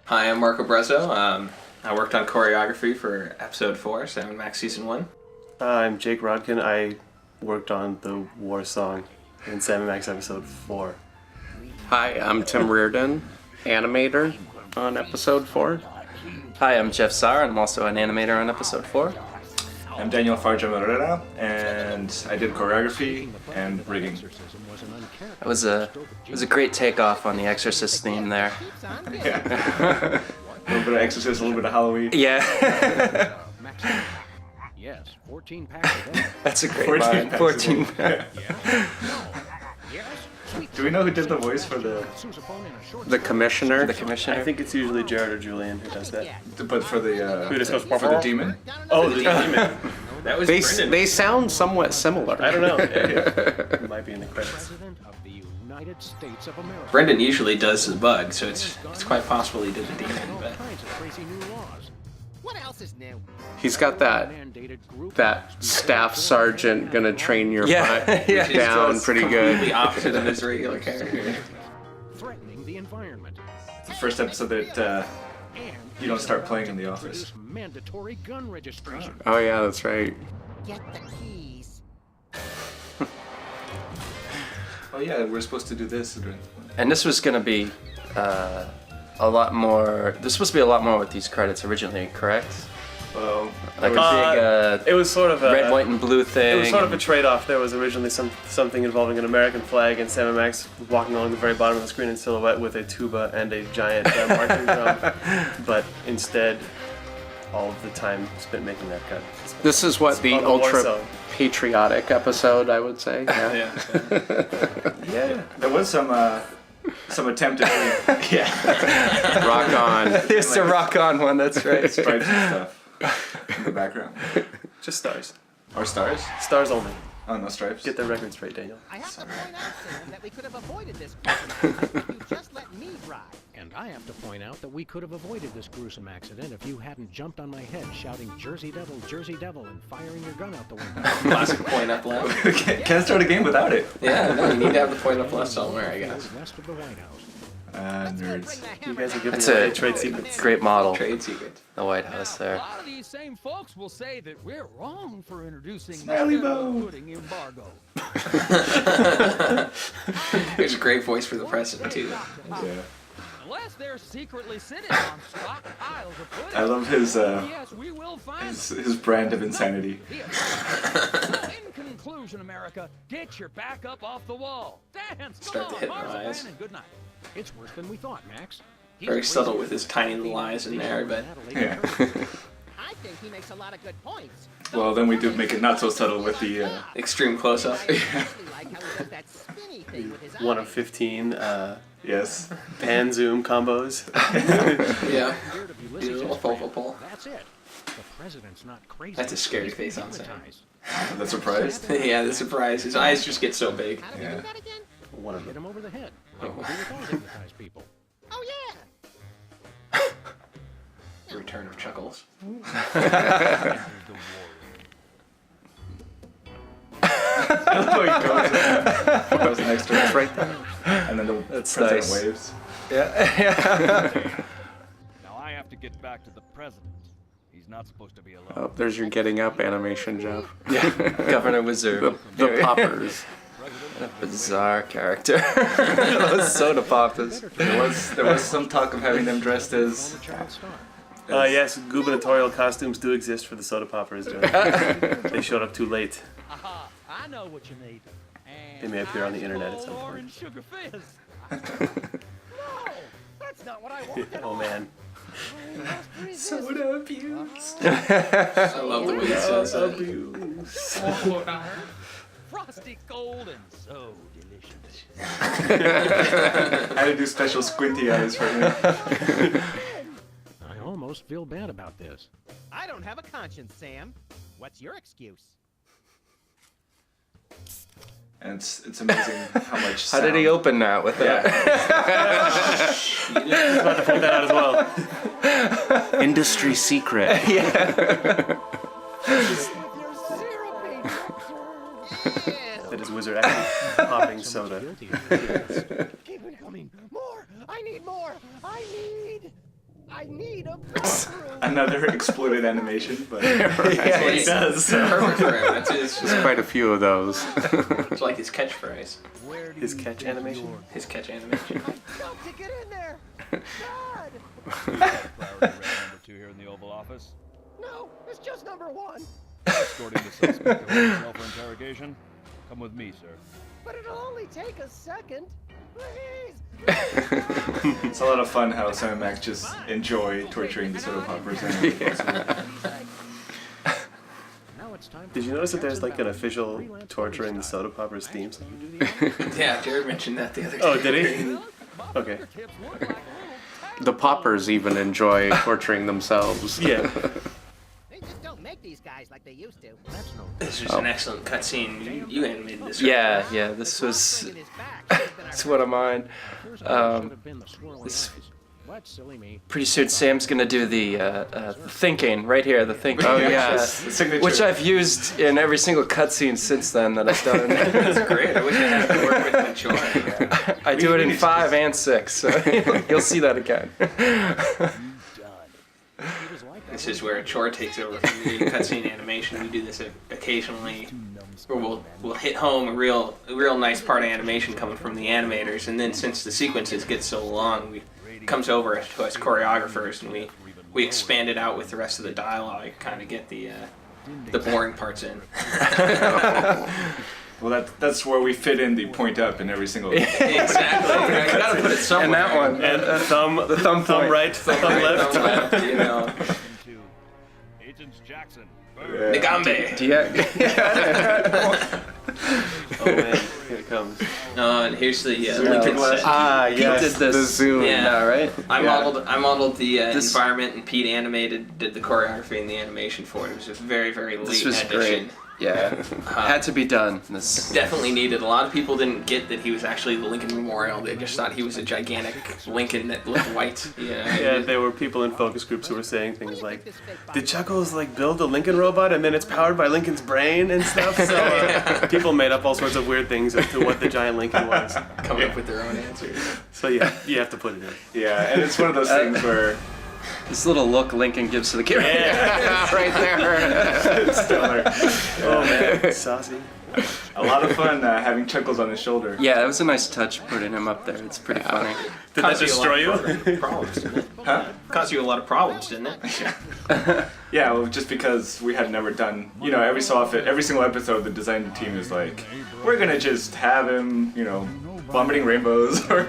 Hi, I'm Marco Brezzo. I worked on choreography for Episode 4, Sam Max Season 1. I'm Jake Rodkin. I worked on the war song in Sam Max Episode 4. Hi, I'm Tim Reardon, animator on Episode 4. Hi, I'm Jeff Sarre, and I'm also an animator on Episode 4. I'm Daniel Farjam Herrera, and I did choreography and rigging. It was a great takeoff on the Exorcist theme there. Yeah. A little bit of Exorcist, a little bit of Halloween. Yeah. Yes, 14 packs of that. That's a great 14 line. packs. 14 Do we know who did the voice for the Commissioner. The Commissioner. I think it's usually Jared or Julian who does that. but for the Who just goes, for the demon? Oh, the demon. That was They Brendan. they sound somewhat similar. I don't know. It might be in the credits. President of the United States of America. Brendan usually does the bug, so it's quite possible he did the demon. All But kinds of crazy new laws. What else is new? He's got that staff sergeant gonna train your Yeah. butt Yeah. down pretty completely good. opposite of his regular character. threatening the environment. It's the first episode that And you don't start playing in the office. mandatory gun registration. Oh yeah, that's right. Get the keys. Oh yeah, we're supposed to do this. And this was going to be a lot more. This was supposed to be a lot more with these credits originally, correct? Well, Like a big It was sort of a red, white, and blue thing. It was sort of a trade-off. There was originally something involving an American flag, and Sam Max walking along the very bottom of the screen in silhouette with a tuba and a giant marching drum. But instead, all of the time spent making that cut. This is what the on the war ultra song. patriotic episode, I would say. Yeah. yeah, there was some attempt at yeah, Rock on. There's the rock on one, that's right. stripes and stuff in the background. Just stars. Or stars? Stars only. Oh, no stripes. Get the record straight, Daniel. I have to point out, Sam, that we could have avoided this if you just let me drive. And I have to point out that we could have avoided this gruesome accident if you hadn't jumped on my head shouting Jersey Devil, and firing your gun out the window. Classic point up left. Can't start a game without it. Yeah, no, you need to have the point up left somewhere, I guess. West of the White House. Nerds. You guys are giving That's away a trade secrets. great model, Trade secret. the White House there. A lot of these same folks will say that we're wrong for introducing Smiley the Bow. pudding embargo. There's a great voice for the president, too. Yeah. Unless they're secretly sitting on stockpiles of pudding. I love his Yes, we will find his brand of insanity. In conclusion, America, get your back up off the wall. Dance, Start to come hit on, my marzipan, eyes. and good night. It's worse than we thought, Max. He's Very crazy subtle with with his tiny little eyes in there, but Yeah. I think he makes a lot of good points. Well, then we do make it not so subtle with the. extreme close-up. I especially like how he does that spinny thing with his One of eyes. 15 Yes. pan zoom combos. Yeah. Scared of Do a Ulysses' little brand. focal pull. That's it. The president's not crazy. That's a scary He's face on Sam. hypnotized. The surprise. Yeah, the surprise. His eyes just get so big. How do we Yeah. do that again? One of Hit them. him over the head, like we do with all hypnotized people. Oh, yeah. The return of Chuckles. Goes next to it. Right there. And then the That's president nice. waves. Now I have to get back to the president. He's not supposed to be alone. Oh, there's your getting up animation, Jeff. Yeah, Governor Wizard. The poppers. A bizarre character. Those soda poppers. There was some talk of having them dressed as. Former child star. Yes, gubernatorial costumes do exist for the soda poppers. They showed up too late. Aha, I know what you need. They may appear on the internet at some Ice-cold point. orange sugar fizz. No, that's not what I want at Oh all. man. Soda abuse. I love the way he says that. Frosty cold and so delicious. I had to do special squinty eyes for him. I almost feel bad about this. I don't have a conscience, Sam. What's your excuse? And it's amazing how much. How did he sound- open that with that? About to point that out as well. Industry secret. That is Wizard actually popping soda. Guilty of this. Keep it coming. More. I need more. I need. I need a bathroom. Another exploded animation, but Yeah, He does. Perfect for him. It's There's quite a few of those. it's like his catchphrase. His catch animation. His catch animation. Got to get in there. God. Priority rate number 2 here in the Oval Office. No, it's just number 1. Escorting the suspect to hotel for interrogation. Come with me, sir. But it'll only take a second. Please. it's a lot of fun how Sam and Max just enjoy torturing the soda poppers. Now it's time Did you notice that there's like an official torturing the soda poppers theme song? Yeah, Jared mentioned that the other day. Oh, did he? Okay. The poppers even enjoy torturing themselves. Yeah. They just don't make these guys like they used to. That's no This was an excellent cutscene. You animated this. Yeah, yeah. This was. In his back. It's one of mine. first should have been the swirling this- eyes. What silly me. Pretty soon, Sam's gonna do the thinking right here. The thinking. Oh, yes. The signature. Which I've used in every single cutscene since then that I've done. That's great. I wish I had to work with Mature. I do it in 5 and 6, so you'll see that again. He was like that. This is where Chore takes over from the cutscene animation. We do this occasionally, where we'll hit home a real nice part of animation coming from the animators, and then since the sequences get so long, it comes over to us choreographers, and we expand it out with the rest of the dialogue, kind of get the boring parts in. Well, that's where we fit in the point up in every single. Exactly. I gotta put it somewhere. And that one. And the thumb point. right, thumb left. Thumb left, you know. Agents Jackson. Nagambe. Oh man, here it comes. And here's the Lincoln set. Ah, yes. He did the zoom. Yeah. Now, right? I modeled the This- environment, and Pete did the choreography and the animation for it. It was a very, very late This was addition. great. Yeah. Had to be done. This. Definitely needed. A lot of people didn't get that he was actually the Lincoln Memorial. They just thought he was a gigantic Lincoln that looked white. Yeah, there were people in focus groups who were saying things like, "Did Chuckles like build a Lincoln robot and then it's powered by Lincoln's brain and stuff?" So people made up all sorts of weird things as to what the giant Lincoln was. Coming up with their own answers. So yeah, you have to put it in. Yeah, and it's one of those things where This little look Lincoln gives to the camera. Right there. stellar. Oh man, saucy. A lot of fun having Chuckles on his shoulder. Yeah, it was a nice touch putting him up there. It's pretty funny. Did that destroy you? Problems, didn't it? Huh? Caused you a lot of problems, didn't it? Yeah, well, just because we had never done, every so often, every single episode, the design team is like, we're gonna just have him, vomiting rainbows or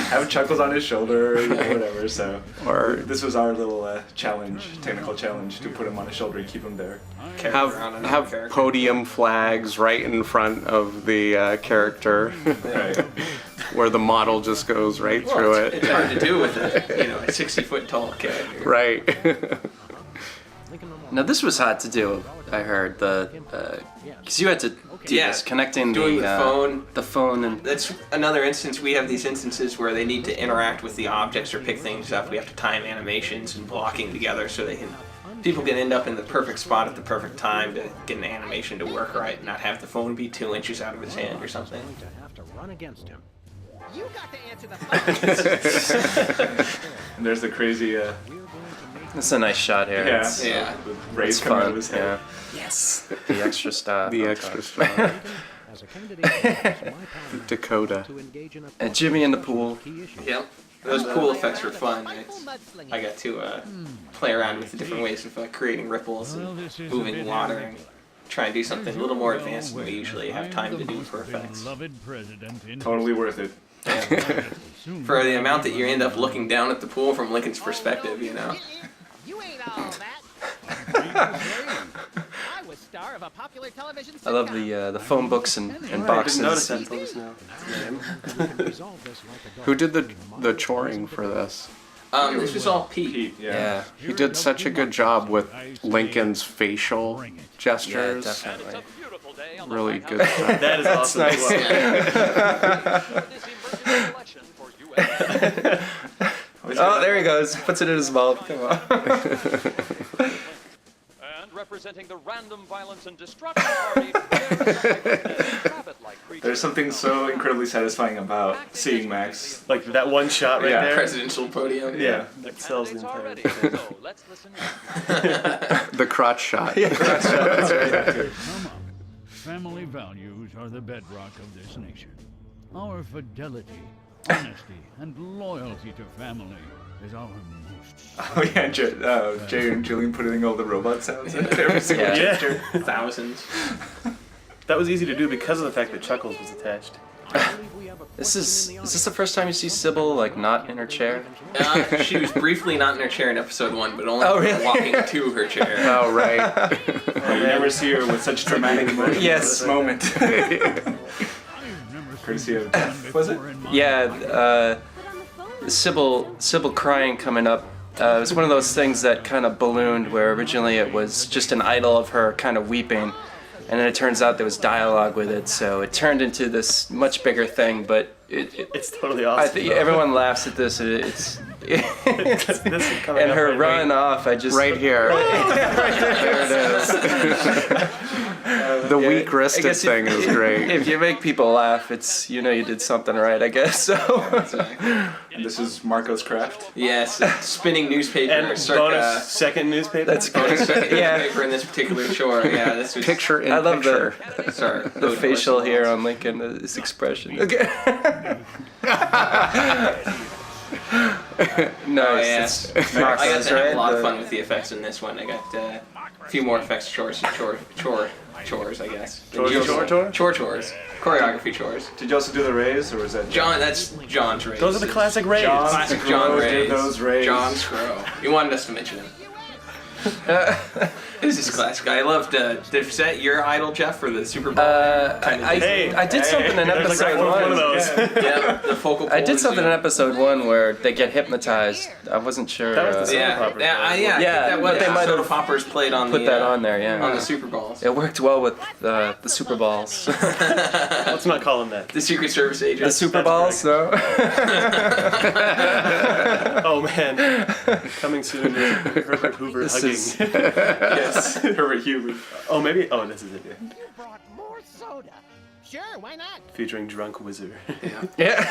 have Chuckles on his shoulder, whatever. So Or this was our little technical challenge, to put him on his shoulder and keep him there. have podium flags right in front of the character, Right. where the model just goes right through Well, it's it. hard to do with a 60-foot tall character. Right. Now this was hard to do. I heard because you had to do Yeah, this connecting doing the the phone. phone and That's another instance. We have these instances where they need to interact with the objects or pick things up. We have to time animations and blocking together so people can end up in the perfect spot at the perfect time to get an animation to work right and not have the phone be 2 inches out of his hand or something. Going to have to run against him. You got to answer the phone. And there's the crazy, it's a nice shot here. It's, Yeah. the rays it's coming out fun. of his Yeah. head. Yes. The extra stuff. The on extra top. stuff. As a candidate, it's my power Dakota. to engage in a And Jimmy in the pool. key issue. Yep. Those pool effects were fun. Spiteful mudslinging. I got to play around with the different ways of creating ripples and moving water and try and do something a little more advanced than we usually have time to do for effects. Totally worth it. For the amount that you end up looking down at the pool from Lincoln's perspective, You ain't all that. I was star of a popular television sitcom. I love the phone books and I didn't boxes. notice that until just now. Resolve this like a dog. Who did the choring for this? This was all Pete. Pete, Yeah. He did such a good job with Lincoln's facial Yeah, gestures. definitely. Beautiful day on the Really White good House. stuff. That is awesome. nice. As well. This emergency election for U.S. Oh, there he goes. Puts it in his mouth. Come on. And representing the Random Violence and Destruction Party, rabbit-like creature. There's something so incredibly satisfying about seeing Max. Like that one shot right Yeah. there. Presidential podium. Yeah, that sells the entire Already. thing. So let's listen. The crotch shot. Come on. Family values are the bedrock of this nation. Our fidelity, honesty, and loyalty to family is our most. Oh yeah, Jay and Julian putting all the robot sounds in every single Yeah. gesture. Thousands. That was easy to do because of the fact that Chuckles was attached. Is this the first time you see Sybil like not in her chair? She was briefly not in her chair in episode 1, but only Oh, really? walking to her chair. Oh, right. You never see her with such dramatic emotion. Yes. This moment. Courtesy of Jeff, was it? Yeah, Sybil crying coming up. It was one of those things that kind of ballooned where originally it was just an idol of her kind of weeping. And then it turns out there was dialogue with it, so it turned into this much bigger thing. But It's totally awesome. I think everyone laughs at this. This is coming and up her right run off. I just Right here. There it is. The weak wristed I guess thing is great. If you make people laugh, it's you did something right, I guess. So And this is Marco's craft. Yes, spinning newspaper. And circa, bonus second newspaper. that's bonus good. second Yeah, newspaper in this particular chore. Yeah, this was Picture in I love picture. Sorry, the facial hair on Lincoln, his expression. Okay. Nice. Oh, yes. It's I got Marcos, to have right? a lot of fun with the effects in this one. I got a few more effects chores, I guess. Chores. Choreography chores. Did you also do the rays, or was that John, that's John's rays. Those are the classic rays. Classic John Scrow rays. did those rays. John Scrow. You wanted us to mention him. This is classic. I loved. Was that your idol, Jeff, for the Super Bowl? I did something in There's like episode one of one. those. Yeah, the focal point. I did something in episode one where they get hypnotized. I wasn't sure. That was the soda Yeah, poppers. I think Yeah, that was. but they might Soda have Poppers played on put the that on there, yeah. on the Super Bowls. It worked well with the Super Balls. Let's not call them that. The Secret Service agents. The Super Balls, though. Oh man. Coming soon is Herbert Hoover hugging. Yes, Herbert Hubert. Oh maybe. Oh, this is it. You brought more soda. Sure, why not? Featuring Drunk Wizard. Yeah.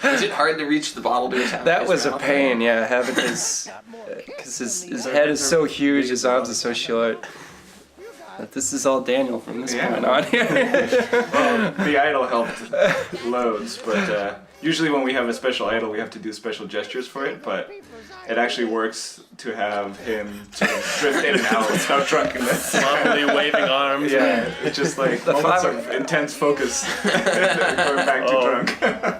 Is it hard to reach the bottle to his mouth? That was a pain, yeah, having his... Because his head is so huge, his arms are so short. But this is all Daniel from this point on. Well, the idol helped loads, but usually when we have a special idol, we have to do special gestures for it, but it actually works to have him sort of drift in and out without drunkenness. Sloppily waving arms. Yeah, it's just like moments of intense focus going back to drunk.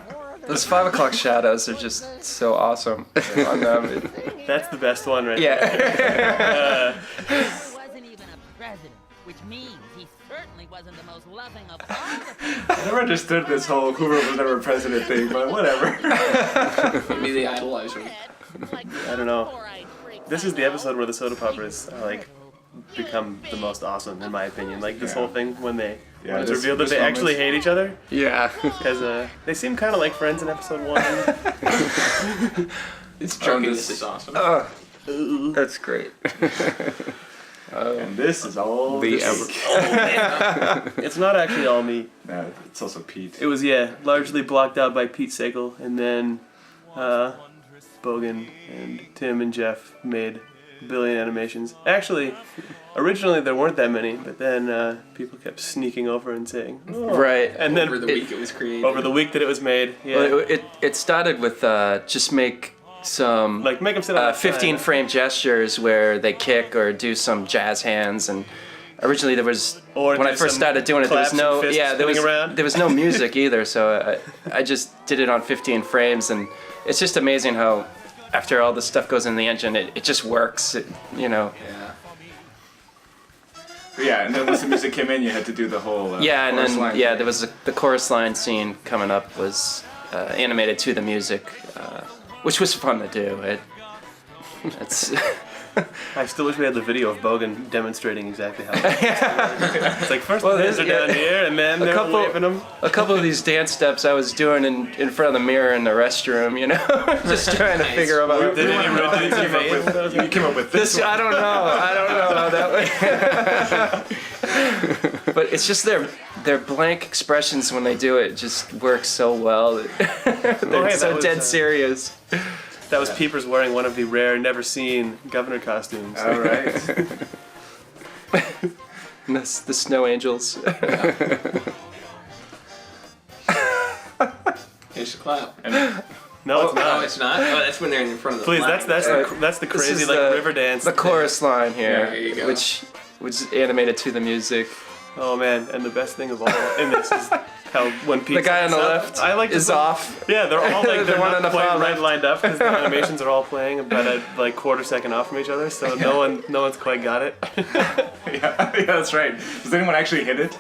Those 5 o'clock shadows are just so awesome on them. That's the best one right Yeah. He wasn't even a president, which means he certainly wasn't the most loving of all the people. I never understood this whole Hoover was never president thing, but whatever. Maybe they idolize him. I don't know. This is the episode where the soda poppers become the most awesome in my opinion. Like this whole thing when it's this- revealed that this they moment. actually hate each other Yeah. because they seem kind of like friends in episode 1. It's drunkenness is awesome. That's great. And this is all The this. It's not actually all me. No, it's also Pete. It was largely blocked out by Pete Sagal, and then Bogan and Tim and Jeff made a billion animations. Actually, originally there weren't that many, but then people kept sneaking over and saying, "Oh." Right. And then Over the week it was created. over the week that it was made, Well, it started with just make some like make them sit on 15 frame gestures where they kick or do some jazz hands, and originally there was Or when do I first some started doing it there was claps and no fists spinning around. there was no music either, so I just did it on 15 frames, and it's just amazing how after all this stuff goes in the engine it just works, Yeah. Yeah, and then once the music came in, you had to do the whole and chorus then line. there was the chorus line scene coming up was animated to the music, which was fun to do. It's I still wish we had the video of Bogan demonstrating exactly how. It's like first the hands are down here, and then they're waving them. A couple of these dance steps I was doing in front of the mirror in the restroom, just trying to figure out. Did any routines you made? You came up with this. I don't know how that went. But it's just their blank expressions when they do it just work so well. They're hey, so that was, dead serious. That was Peepers wearing one of the rare, never-seen governor costumes. All right. And the snow angels. Here's the clap. No, it's not. No, it's not. Oh, that's when they're in front of the Please, flag. that's the This crazy is river dance. The chorus line here, Yeah, there you go. which was animated to the music. Oh man, and the best thing of all in this is how when Pete The guy on the sets up, left is off. Yeah, they're all like The they're one not on the quite far right left. lined up because the animations are all playing about a like quarter second off from each other, so no one's quite got it. Yeah, that's right. Does anyone actually hit it?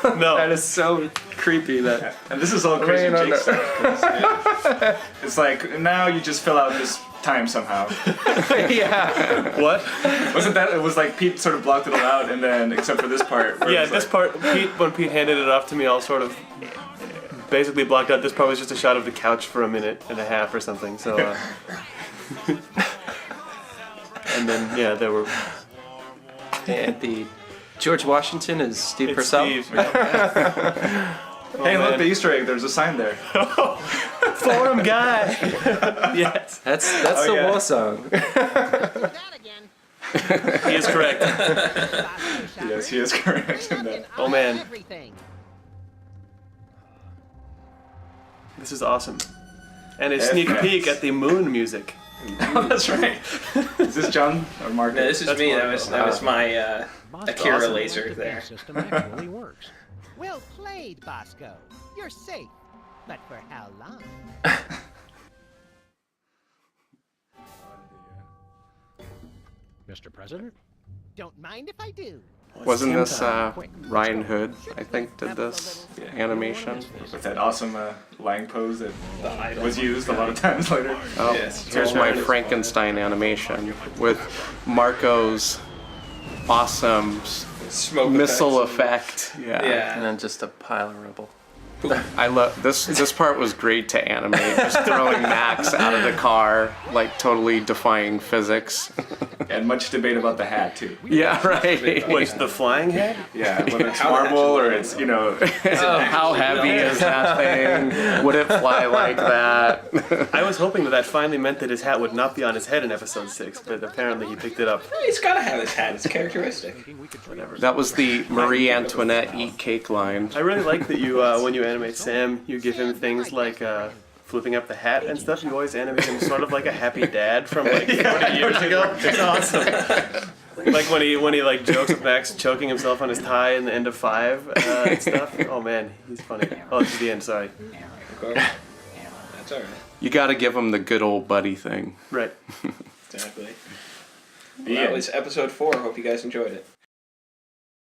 No. That is so creepy. That And this is all crazy Rain on Jake the- stuff. 'Cause, it's like now you just fill out this time somehow. yeah. What? Wasn't that? It was like Pete sort of blocked it all out, and then except for this part. Where it Yeah, was this like, part, when Pete handed it off to me, all sort of basically blocked out. This part was just a shot of the couch for a minute and a half or something. So, and then yeah, there were. And the George Washington is Steve It's Purcell. Steve. Yeah. Hey, look, man. the Easter egg. There's a sign there. Forum guy. Yes, That's Oh, the yeah. war song. Do that again. he is correct. Yes, he is correct in that. Oh, man. Everything. This is awesome. And a sneak Yes. peek at the moon music. Oh, that's right. Is this John or Mark? No, this is That's me. Mark. That was my Akira Bosco's laser electric there. gas system actually works. Well played, Bosco. You're safe. But for how long? Mr. President? Don't mind if I do. Wasn't this Ryan Hood, I think, did this animation? With that awesome lying pose that was used a lot of times later. Oh, Yes. here's my Frankenstein animation with Marco's awesome Smoke missile effects. effect. Yeah. And Yeah. then just a pile of rubble. I love this. This part was great to animate. Just throwing Max out of the car, like totally defying physics. And much debate about the hat too. Yeah, right. What's the flying head? Yeah, whether it's How that marble or should it's, you know, How heavy is that thing? Would it fly like that? I was hoping that finally meant that his hat would not be on his head in episode 6, but apparently he picked it up. He's got to have his hat. It's characteristic. That was the Marie Antoinette eat cake line. I really like that you, when you animate Sam, you give him things like flipping up the hat and stuff. You always animate him sort of like a happy dad from like 40 years ago. It's awesome. Like when he like jokes with Max choking himself on his tie in the end of 5 and stuff. Oh man, he's funny. Oh, it's the end. Sorry. Of course. That's all right. You got to give him the good old buddy thing. Right. Exactly. Well, that was episode 4. Hope you guys enjoyed it.